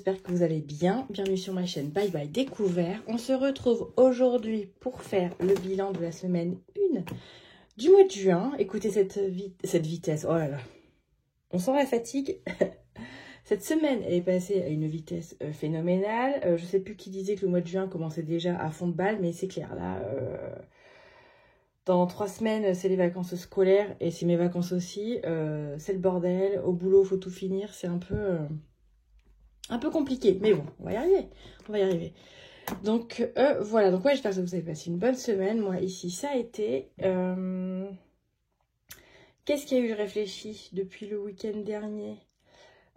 j'espère que vous allez bien. Bienvenue sur ma chaîne Bye Bye Découvert. On se retrouve aujourd'hui pour faire le bilan de la semaine 1 du mois de juin. Écoutez cette vitesse, oh là là, on sent la fatigue. Cette semaine est passée à une vitesse phénoménale. Je ne sais plus qui disait que le mois de juin commençait déjà à fond de balle, mais c'est clair, là... Dans 3 semaines, c'est les vacances scolaires et c'est mes vacances aussi. C'est le bordel. Au boulot, il faut tout finir. C'est un peu compliqué. Mais bon, on va y arriver. On va y arriver. Donc, voilà. Donc, ouais, j'espère que vous avez passé une bonne semaine. Moi, ici, ça a été. Qu'est-ce qu'il y a eu, je réfléchis, depuis le week-end dernier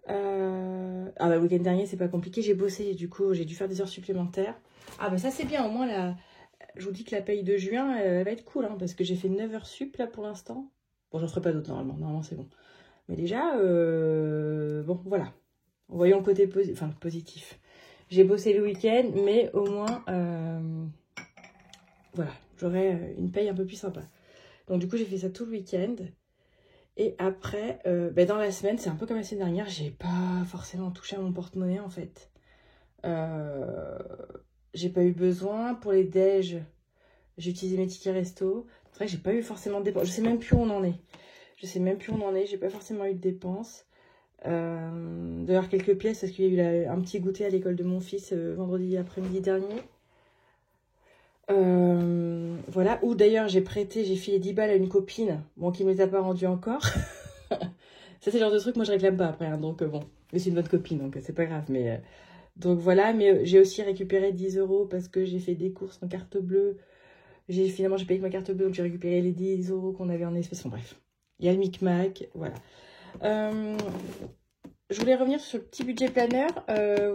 Ah, bah, le week-end dernier, c'est pas compliqué. J'ai bossé. Du coup, j'ai dû faire des heures supplémentaires. Ah, bah, ça, c'est bien. Au moins, là. Je vous dis que la paye de juin, elle va être cool, hein, parce que j'ai fait 9 heures sup, là, pour l'instant. Bon, j'en ferai pas d'autres, normalement. Normalement, c'est bon. Mais déjà, bon, voilà. Voyons le côté positif. J'ai bossé le week-end, mais au moins, voilà, j'aurai une paye un peu plus sympa. Donc, du coup, j'ai fait ça tout le week-end. Et après, dans la semaine, c'est un peu comme la semaine dernière, j'ai pas forcément touché à mon porte-monnaie, en fait. J'ai pas eu besoin. Pour les déj, j'ai utilisé mes tickets resto. C'est vrai que j'ai pas eu forcément de dépenses. Je sais même plus où on en est. J'ai pas forcément eu de dépenses. D'ailleurs, quelques pièces parce qu'il y a eu un petit goûter à l'école de mon fils vendredi après-midi dernier. Voilà. Ou d'ailleurs, j'ai filé 10 balles à une copine. Bon, qui me les a pas rendues encore. Ça, c'est le genre de truc, moi, je réclame pas après. Hein, donc, bon. Mais c'est une bonne copine, donc c'est pas grave. Mais... Donc voilà, mais j'ai aussi récupéré 10 € parce que j'ai fait des courses en carte bleue. Finalement, j'ai payé avec ma carte bleue, donc j'ai récupéré les 10 € qu'on avait en espèces. Enfin bref, il y a le micmac, voilà. Je voulais revenir sur le petit budget planner.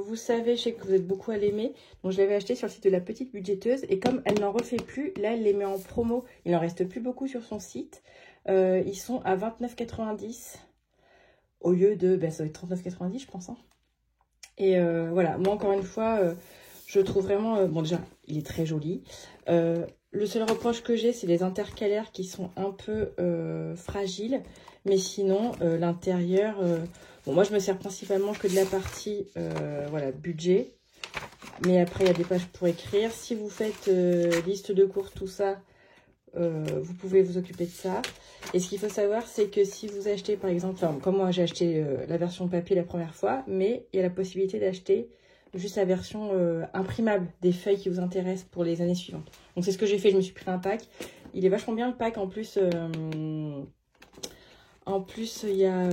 Vous savez, je sais que vous êtes beaucoup à l'aimer. Donc je l'avais acheté sur le site de la petite budgéteuse. Et comme elle n'en refait plus, là, elle les met en promo. Il n'en reste plus beaucoup sur son site. Ils sont à 29,90 € au lieu de... ça va être 39,90 € je pense, hein. Et voilà, moi encore une fois, je trouve vraiment... bon déjà, il est très joli. Le seul reproche que j'ai, c'est les intercalaires qui sont un peu fragiles. Mais sinon, l'intérieur... bon, moi, je me sers principalement que de la partie voilà, budget. Mais après, il y a des pages pour écrire. Si vous faites liste de courses, tout ça, vous pouvez vous occuper de ça. Et ce qu'il faut savoir, c'est que si vous achetez, par exemple, comme moi, j'ai acheté la version papier la première fois, mais il y a la possibilité d'acheter juste la version imprimable des feuilles qui vous intéressent pour les années suivantes. Donc, c'est ce que j'ai fait. Je me suis pris un pack. Il est vachement bien, le pack. En plus, il y a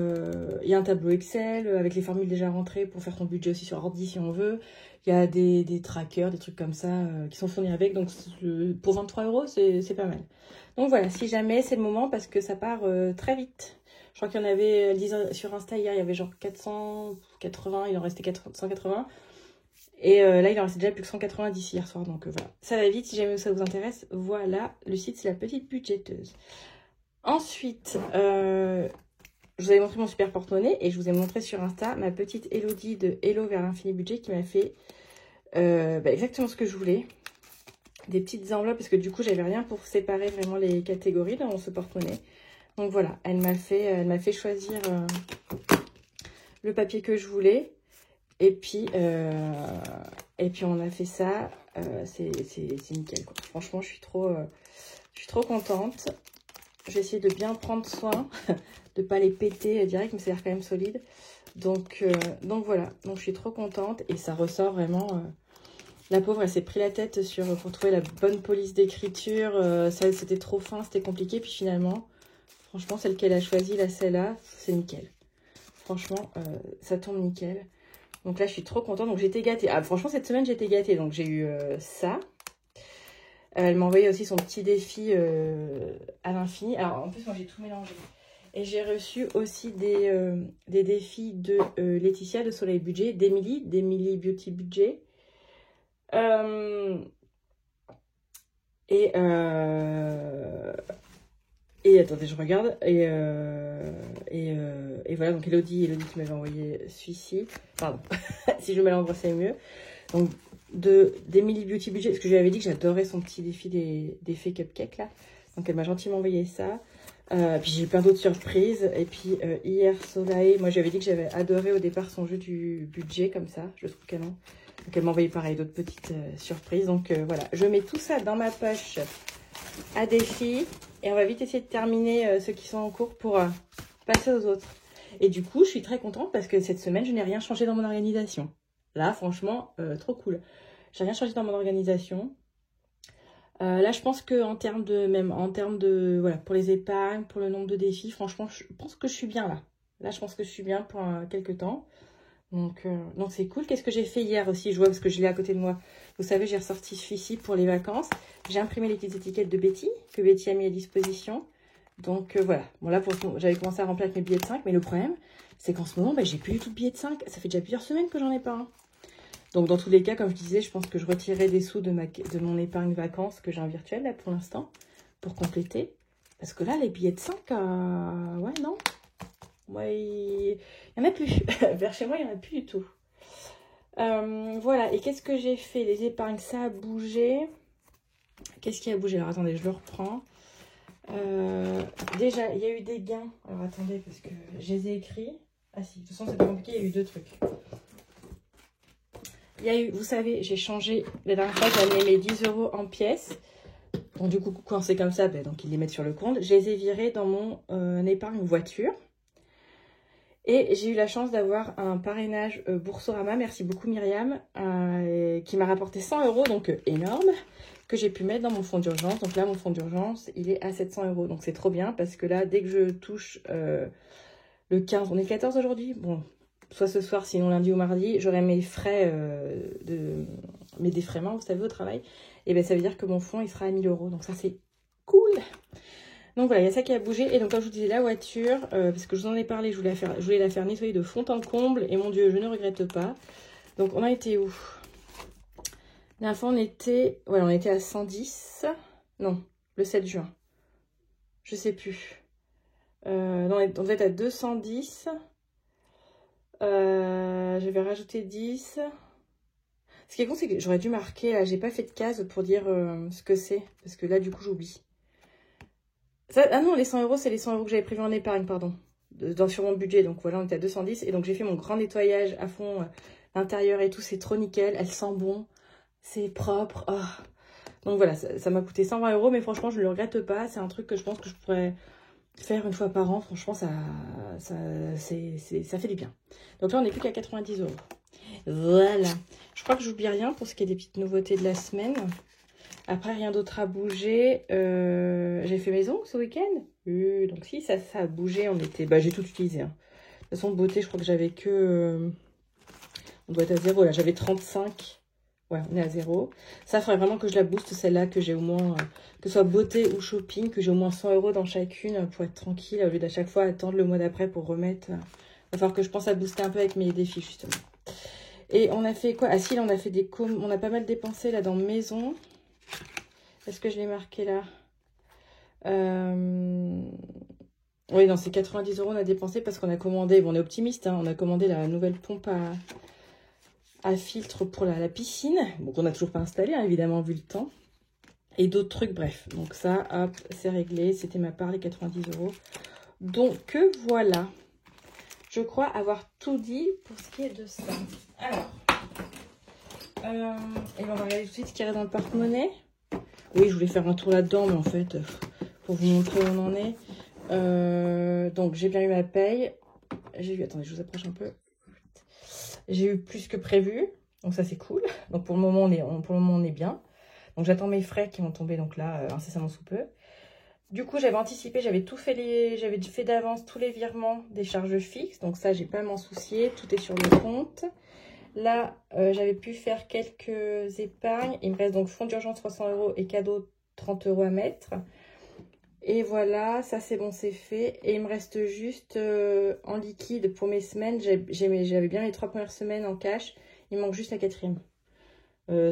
un tableau Excel avec les formules déjà rentrées pour faire ton budget aussi sur ordi si on veut. Il y a des trackers, des trucs comme ça qui sont fournis avec. Donc, pour 23 €, c'est pas mal. Donc, voilà, si jamais, c'est le moment parce que ça part très vite. Je crois qu'il y en avait, sur Insta hier, il y avait genre 480, il en restait 180. Et là, il en restait déjà plus que 190 hier soir. Donc, voilà. Ça va vite, si jamais ça vous intéresse. Voilà, le site, c'est la petite budgéteuse. Ensuite, je vous avais montré mon super porte-monnaie et je vous ai montré sur Insta ma petite Elodie de Hello vers l'infini budget qui m'a fait exactement ce que je voulais. Des petites enveloppes parce que du coup, j'avais rien pour séparer vraiment les catégories dans ce porte-monnaie. Donc voilà, elle m'a fait choisir le papier que je voulais. Et puis on a fait ça. C'est nickel, quoi. Franchement, je suis trop contente. Je vais essayer de bien prendre soin, de ne pas les péter direct, mais ça a l'air quand même solide. Donc voilà, donc je suis trop contente et ça ressort vraiment. La pauvre, elle s'est pris la tête pour trouver la bonne police d'écriture. Ça, c'était trop fin, c'était compliqué. Puis finalement, franchement, celle qu'elle a choisie, là, celle-là, c'est nickel. Franchement, ça tombe nickel. Donc là, je suis trop contente. Donc j'ai été gâtée. Ah, franchement, cette semaine, j'ai été gâtée. Donc j'ai eu ça. Elle m'a envoyé aussi son petit défi à l'infini. Alors, en plus, moi, j'ai tout mélangé. Et j'ai reçu aussi des défis de Laetitia, de Soleil Budget, d'Emily Beauty Budget. Et attendez, je regarde. Et voilà, donc Elodie qui m'avait envoyé celui-ci. Pardon, si je me l'envoie, c'est mieux. Donc, d'Emily Beauty Budget, parce que je lui avais dit que j'adorais son petit défi des fées cupcakes là. Donc elle m'a gentiment envoyé ça. Puis j'ai eu plein d'autres surprises. Et puis hier, Soleil, moi j'avais dit que j'avais adoré au départ son jeu du budget comme ça. Je trouve canon. Donc elle m'a envoyé pareil d'autres petites surprises. Donc voilà, je mets tout ça dans ma poche à défi. Et on va vite essayer de terminer ceux qui sont en cours pour passer aux autres. Et du coup, je suis très contente parce que cette semaine, je n'ai rien changé dans mon organisation. Là, franchement, trop cool. J'ai rien changé dans mon organisation. Là, je pense que en termes de voilà, pour les épargnes, pour le nombre de défis, franchement, je pense que je suis bien là. Là, je pense que je suis bien pour quelques temps. Donc c'est cool. Qu'est-ce que j'ai fait hier aussi? Je vois parce que je l'ai à côté de moi. Vous savez, j'ai ressorti celui-ci pour les vacances. J'ai imprimé les petites étiquettes de Betty, que Betty a mis à disposition. Donc voilà. Bon là, j'avais commencé à remplir avec mes billets de 5, mais le problème, c'est qu'en ce moment, j'ai plus du tout de billets de 5. Ça fait déjà plusieurs semaines que j'en ai pas un. Donc dans tous les cas, comme je disais, je pense que je retirerai des sous de mon épargne vacances que j'ai en virtuel là pour l'instant, pour compléter. Parce que là, les billets de 5, ouais, non. Ouais, il n'y en a plus. Vers chez moi, il n'y en a plus du tout. Voilà, et qu'est-ce que j'ai fait? Les épargnes, ça a bougé. Qu'est-ce qui a bougé? Alors attendez, je le reprends. Déjà, il y a eu des gains. Alors attendez, parce que je les ai écrits. Ah si, de toute façon, c'est pas compliqué, il y a eu 2 trucs. Il y a eu, vous savez, j'ai changé, la dernière fois, j'avais mes 10 € en pièces. Donc du coup, quand c'est comme ça, donc ils les mettent sur le compte. Je les ai virés dans mon épargne voiture. Et j'ai eu la chance d'avoir un parrainage Boursorama, merci beaucoup Myriam, qui m'a rapporté 100 €, donc énorme, que j'ai pu mettre dans mon fonds d'urgence. Donc là, mon fonds d'urgence, il est à 700 €. Donc c'est trop bien parce que là, dès que je touche le 15, on est le 14 aujourd'hui, bon, soit ce soir, sinon lundi ou mardi, j'aurai mes frais mes défraiements, vous savez, au travail. Et bien ça veut dire que mon fonds, il sera à 1000 €. Donc ça, c'est cool. Donc voilà, il y a ça qui a bougé. Et donc comme je vous disais, la voiture, parce que je vous en ai parlé, je voulais la faire nettoyer de fond en comble. Et mon Dieu, je ne regrette pas. Donc on a été où? La dernière fois, on était à 110. Non, le 7 juin. Je sais plus. Non, on devait être à 210. Je vais rajouter 10. Ce qui est con, c'est que j'aurais dû marquer, là, j'ai pas fait de case pour dire ce que c'est. Parce que là, du coup, j'oublie. Ah non, les 100 €, c'est les 100 € que j'avais prévu en épargne, pardon. Sur mon budget. Donc voilà, on était à 210. Et donc j'ai fait mon grand nettoyage à fond, l'intérieur et tout. C'est trop nickel. Elle sent bon. C'est propre. Oh. Donc voilà, ça m'a coûté 120 €. Mais franchement, je ne le regrette pas. C'est un truc que je pense que je pourrais faire une fois par an. Franchement, ça fait du bien. Donc là, on n'est plus qu'à 90 €. Voilà. Je crois que j'oublie rien pour ce qui est des petites nouveautés de la semaine. Après, rien d'autre à bouger. J'ai fait mes ongles ce week-end. Donc si, ça a bougé. On était... j'ai tout utilisé. Hein. De toute façon, beauté, je crois que j'avais que... on doit être à 0. Là, j'avais 35. Ouais, on est à 0. Ça, faudrait vraiment que je la booste, celle-là, que j'ai au moins... que ce soit beauté ou shopping, que j'ai au moins 100 € dans chacune pour être tranquille, au lieu d'à chaque fois attendre le mois d'après pour remettre. Il va falloir que je pense à booster un peu avec mes défis, justement. Et on a fait quoi? Ah si, là, on a fait des... on a pas mal dépensé, là, dans maison. Est-ce que je l'ai marqué là? Oui, non, c'est 90 € on a dépensé parce qu'on a commandé, bon, on est optimiste, hein, on a commandé la nouvelle pompe à filtre pour la piscine. Donc on n'a toujours pas installé, hein, évidemment, vu le temps. Et d'autres trucs, bref. Donc ça, hop, c'est réglé. C'était ma part, les 90 €. Donc voilà. Je crois avoir tout dit pour ce qui est de ça. Alors, et on va regarder tout de suite ce qu'il y a dans le porte-monnaie. Oui, je voulais faire un tour là-dedans, mais en fait, pour vous montrer où on en est. Donc, j'ai bien eu ma paye. J'ai eu, attendez, je vous approche un peu. J'ai eu plus que prévu. Donc, ça, c'est cool. Donc, pour le moment, on est bien. Donc, j'attends mes frais qui vont tomber, donc là, incessamment sous peu. Du coup, j'avais anticipé, j'avais fait d'avance tous les virements des charges fixes. Donc, ça, j'ai pas à m'en soucier. Tout est sur le compte. Là, j'avais pu faire quelques épargnes. Il me reste donc fonds d'urgence 300 € et cadeau 30 € à mettre. Et voilà, ça c'est bon, c'est fait. Et il me reste juste en liquide pour mes semaines. J'avais bien les 3 premières semaines en cash. Il me manque juste la 4e.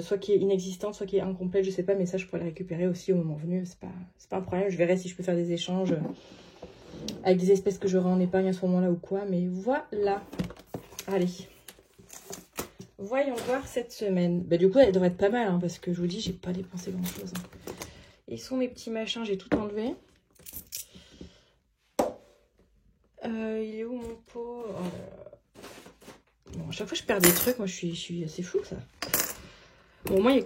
Soit qui est inexistante, soit qui est incomplète, je sais pas. Mais ça, je pourrais la récupérer aussi au moment venu. C'est pas un problème. Je verrai si je peux faire des échanges avec des espèces que j'aurai en épargne à ce moment-là ou quoi. Mais voilà. Allez. Voyons voir cette semaine. Du coup, elle devrait être pas mal, hein, parce que je vous dis, j'ai pas dépensé grand-chose. Hein. Et sont mes petits machins, j'ai tout enlevé. Il est où mon pot? Oh là là. Bon, à chaque fois je perds des trucs, moi je suis assez fou ça. Bon, moi il n'y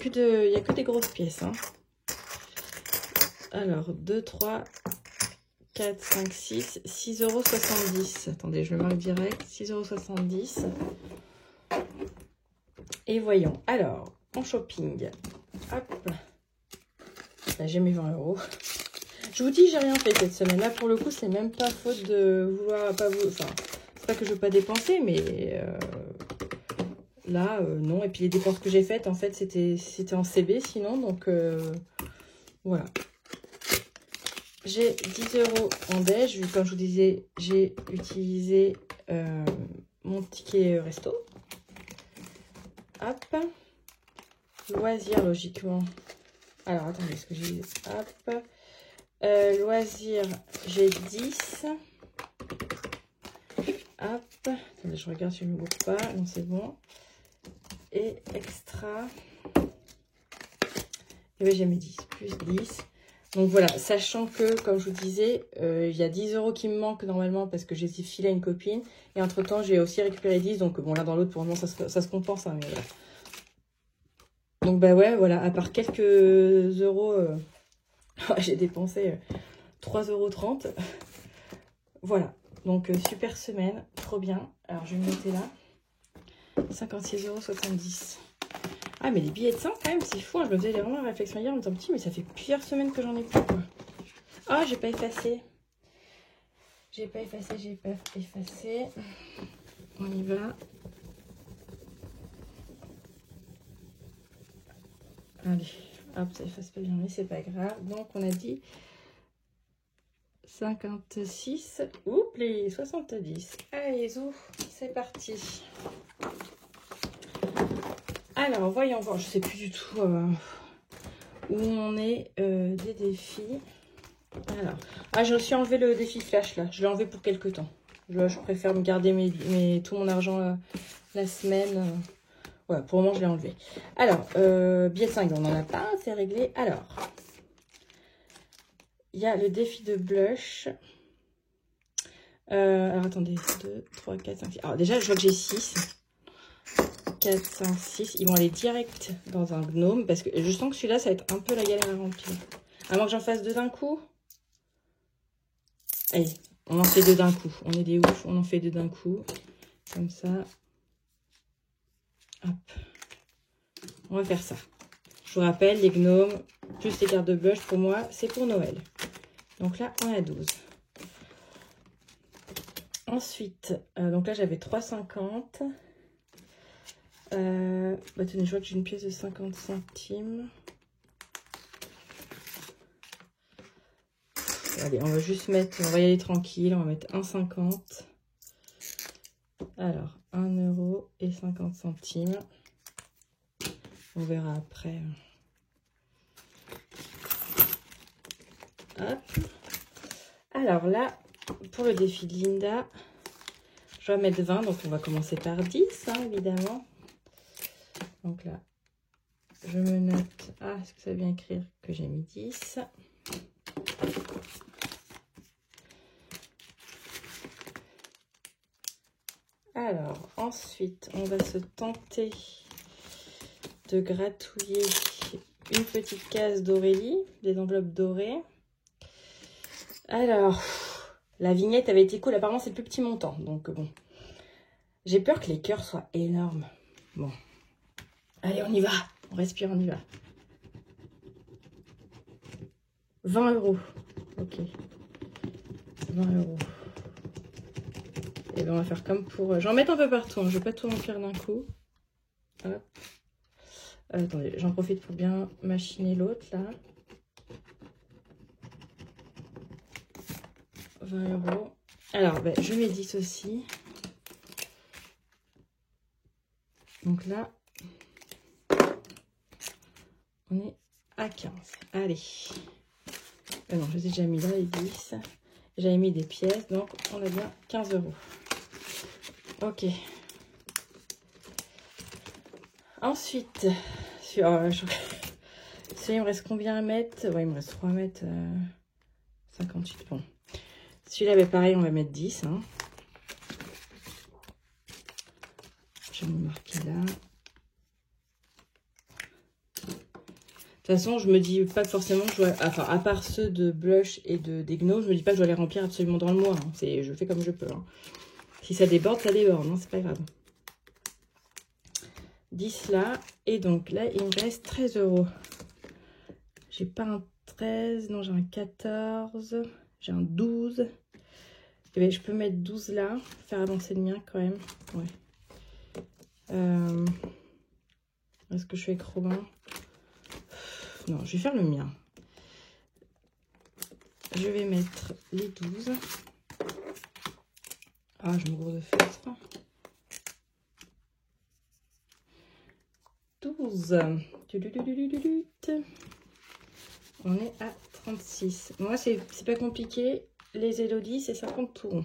a que des grosses pièces. Hein. Alors, 2, 3, 4, 5, 6, 6,70 €. Attendez, je le marque direct. 6,70 €. Et voyons. Alors, en shopping. Hop. Là, j'ai mes 20 €. Je vous dis, j'ai rien fait cette semaine. Là, pour le coup, c'est même pas faute de vouloir pas vous. Enfin, c'est pas que je veux pas dépenser, mais là, non. Et puis les dépenses que j'ai faites, en fait, c'était en CB sinon. Donc, voilà. J'ai 10 € en déj. Comme je vous disais, j'ai utilisé mon ticket resto. Hop. Loisirs, logiquement. Alors, attendez, est-ce que j'ai... Hop. Loisirs, j'ai 10. Hop. Attendez, je regarde si je ne me gourre pas. Non, c'est bon. Et extra. Et bien, j'ai mes 10. Plus 10. Donc voilà, sachant que, comme je vous disais, il y a 10 € qui me manquent normalement parce que j'ai filé à une copine. Et entre-temps, j'ai aussi récupéré 10. Donc bon, l'un dans l'autre, pour le moment, ça se compense. Hein, mais voilà. Donc bah ouais, voilà, à part quelques euros, j'ai dépensé 3,30 €. Voilà, donc super semaine, trop bien. Alors je vais me noter là, 56,70 €. Ah mais les billets de 100 quand même, c'est fou, hein. Je me faisais vraiment la réflexion hier en me disant, petit, mais ça fait plusieurs semaines que j'en ai plus quoi. Ah, j'ai pas effacé. J'ai pas effacé. On y va. Allez, hop, ça efface pas bien, mais c'est pas grave. Donc, on a dit 56, oups, les 70. Allez, zou, c'est parti. Alors, voyons voir, je sais plus du tout où on est des défis. Alors, je me suis enlevé le défi flash là, je l'ai enlevé pour quelques temps. Je préfère me garder tout mon argent la semaine. Voilà, pour le moment, je l'ai enlevé. Alors, billet de 5, on n'en a pas, c'est réglé. Alors, il y a le défi de blush. Alors, attendez, 2, 3, 4, 5, 6. Alors, déjà, je vois que j'ai 6. 4, 5, 6. Ils vont aller direct dans un gnome parce que je sens que celui-là, ça va être un peu la galère à remplir. À moins que j'en fasse 2 d'un coup. Allez, on en fait 2 d'un coup. On est des oufs, on en fait 2 d'un coup. Comme ça. Hop. On va faire ça. Je vous rappelle, les gnomes, plus les cartes de blush, pour moi, c'est pour Noël. Donc là, on a 12. Ensuite, donc là, j'avais 3,50. Bah tenez, je vois que j'ai une pièce de 50 centimes. Allez, on va juste mettre, on va y aller tranquille, on va mettre 1,50. Alors, 1,50 €. On verra après. Hop. Alors là, pour le défi de Linda, je vais mettre 20, donc on va commencer par 10, hein, évidemment. Donc là, je me note, est-ce que ça vient écrire que j'ai mis 10? Alors, ensuite, on va se tenter de gratouiller une petite case d'Aurélie, des enveloppes dorées. Alors, la vignette avait été cool. Apparemment, c'est le plus petit montant. Donc, bon. J'ai peur que les cœurs soient énormes. Bon. Allez, on y va. On respire, on y va. 20 €. Ok. 20 €. Et bien, on va faire comme pour... J'en mets un peu partout. Hein. Je ne vais pas tout remplir d'un coup. Hop. Attendez, j'en profite pour bien machiner l'autre, là. 20 €. Alors, ben, je mets 10 aussi. Donc là, on est à 15. Allez. Non, je les ai déjà mis là, les 10. J'avais mis des pièces, donc on a bien 15 €. Ok. Ensuite, celui-là, il me reste combien à mettre? Ouais, il me reste 3 à mettre. 58, bon. Celui-là, bah, pareil, on va mettre 10. Hein. Je vais me marquer là. De toute façon, je me dis pas que forcément je dois... Enfin, à part ceux de blush et de d'Egno, je me dis pas que je dois les remplir absolument dans le mois. Hein. Je fais comme je peux. Hein. Si ça déborde, ça déborde. Hein, c'est pas grave. 10 là. Et donc là, il me reste 13 €. J'ai pas un 13. Non, j'ai un 14. J'ai un 12. Et bien, je peux mettre 12 là. Faire avancer le mien quand même. Ouais. Est-ce que je fais Robin? Non, je vais faire le mien. Je vais mettre les 12. Ah, je me gros de feutre. 12. On est à 36. Moi, c'est pas compliqué. Les Elodie, c'est 50 tout rond.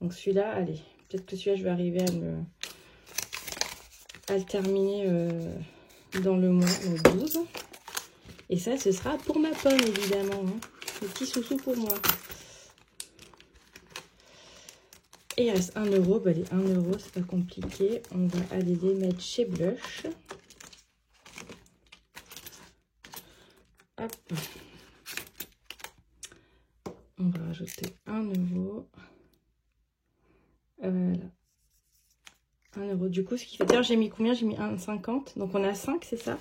Donc celui-là, allez. Peut-être que celui-là, je vais arriver à le terminer dans le mois, donc 12. Et ça, ce sera pour ma pomme, évidemment. Hein. Le petit sous-sous pour moi. Et il reste 1 €. Bah, les 1 €, c'est pas compliqué. On va aller les mettre chez Blush. Hop. On va rajouter 1 €. Voilà. 1 €. Du coup, ce qui fait... D'ailleurs, j'ai mis combien? J'ai mis 1,50. Donc, on a 5, c'est ça?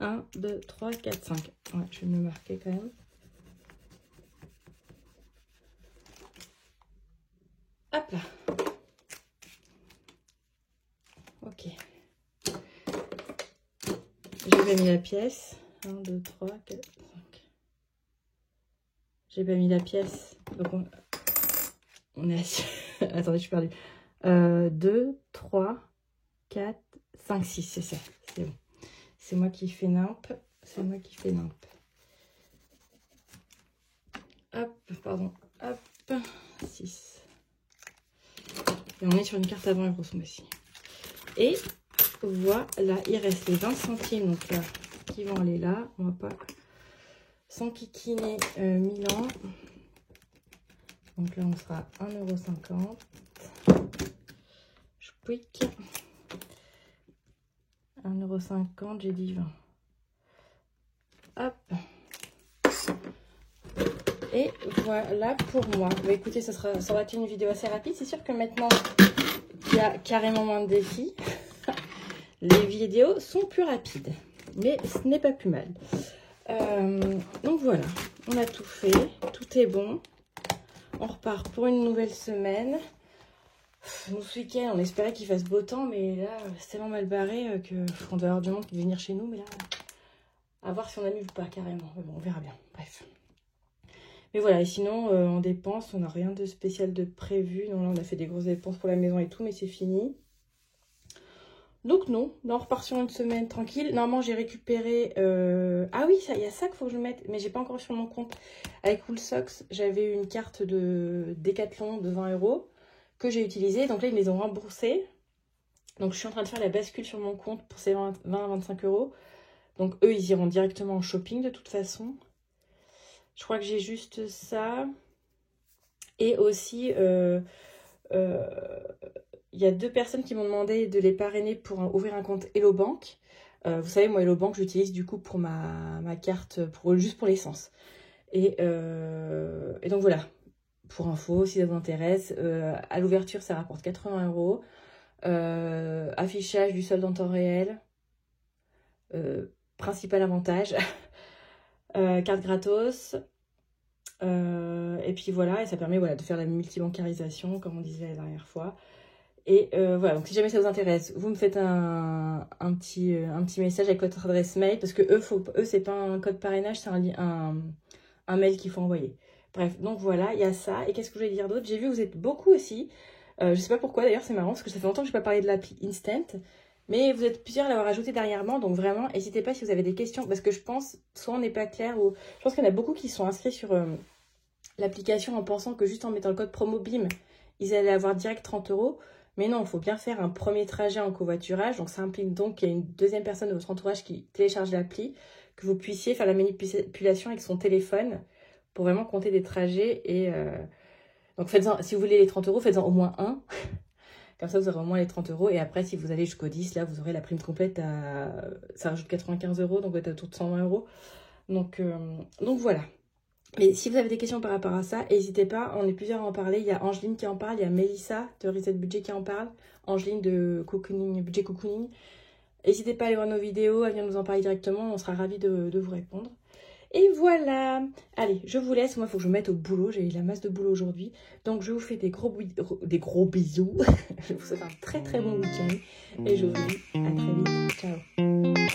1, 2, 3, 4, 5. Ouais, je vais me marquer quand même. Hop là. Ok. J'ai pas mis la pièce. 1, 2, 3, 4, 5. J'ai pas mis la pièce. Donc, on est assis. Attendez, je suis perdue. 2, 3, 4, 5, 6. C'est ça. C'est bon. C'est moi qui fais nimp. C'est moi qui fais nimp. Hop, pardon. Hop. 6. Et on est sur une carte à 20 € ce mois-ci. Et voilà, il reste les 20 centimes. Donc là, qui vont aller là. On va pas s'enquiquiner 1000 ans. Donc là, on sera à 1,50 €. Je pique. 1,50 €, j'ai dit 20. Hop. Et voilà pour moi. Bah, écoutez, ça va être une vidéo assez rapide. C'est sûr que maintenant, il y a carrément moins de défis. Les vidéos sont plus rapides. Mais ce n'est pas plus mal. Donc voilà, on a tout fait. Tout est bon. On repart pour une nouvelle semaine. Nous, ce week-end, on espérait qu'il fasse beau temps, mais là, c'est tellement mal barré qu'on doit avoir du monde qui veut venir chez nous. Mais là, à voir si on annule ou pas, carrément. Mais bon, on verra bien. Bref. Mais voilà, et sinon, en dépenses, on n'a rien de spécial de prévu. Non, là, on a fait des grosses dépenses pour la maison et tout, mais c'est fini. Donc non, là, on repart sur une semaine tranquille. Normalement, j'ai récupéré... Ah oui, il y a ça qu'il faut que je mette, mais j'ai pas encore sur mon compte. Avec Cool Socks, j'avais une carte de Decathlon de 20 € que j'ai utilisée. Donc là, ils me les ont remboursés. Donc je suis en train de faire la bascule sur mon compte pour ces 20 à 25 €. Donc eux, ils iront directement en shopping de toute façon. Je crois que j'ai juste ça. Et aussi... il y a 2 personnes qui m'ont demandé de les parrainer pour ouvrir un compte Hello Bank. Vous savez, moi, Hello Bank, j'utilise du coup pour ma carte, juste pour l'essence. Et donc voilà, pour info, si ça vous intéresse, à l'ouverture, ça rapporte 80 €. Affichage du solde en temps réel. Principal avantage. Carte gratos. Et puis voilà, et ça permet de faire la multibancarisation, comme on disait la dernière fois. Et voilà, donc si jamais ça vous intéresse, vous me faites un petit message avec votre adresse mail, parce que eux c'est pas un code parrainage, c'est un mail qu'il faut envoyer. Bref, donc voilà, il y a ça. Et qu'est-ce que je vais dire d'autre? J'ai vu que vous êtes beaucoup aussi. Je sais pas pourquoi d'ailleurs, c'est marrant, parce que ça fait longtemps que je n'ai pas parlé de l'appli Instant. Mais vous êtes plusieurs à l'avoir ajouté dernièrement, donc vraiment, n'hésitez pas si vous avez des questions, parce que je pense, soit on n'est pas clair, ou je pense qu'il y en a beaucoup qui sont inscrits sur l'application en pensant que juste en mettant le code promo BIM, ils allaient avoir direct 30 €. Mais non, il faut bien faire un premier trajet en covoiturage. Donc, ça implique donc qu'il y a une deuxième personne de votre entourage qui télécharge l'appli, que vous puissiez faire la manipulation avec son téléphone pour vraiment compter des trajets. Et donc, faites-en, si vous voulez les 30 €, faites-en au moins un. Comme ça, vous aurez au moins les 30 €. Et après, si vous allez jusqu'au 10, là, vous aurez la prime complète ça rajoute 95 €, donc vous êtes autour de 120 €. Donc voilà. Mais si vous avez des questions par rapport à ça, n'hésitez pas, on est plusieurs à en parler. Il y a Angeline qui en parle, il y a Mélissa de Reset Budget qui en parle, Angeline de Cocooning, Budget Cocooning. N'hésitez pas à aller voir nos vidéos, à venir nous en parler directement, on sera ravis de vous répondre. Et voilà. Allez, je vous laisse, moi il faut que je me mette au boulot, j'ai eu la masse de boulot aujourd'hui. Donc je vous fais des gros bisous, je vous souhaite un très très bon week-end et je vous dis à très vite, ciao.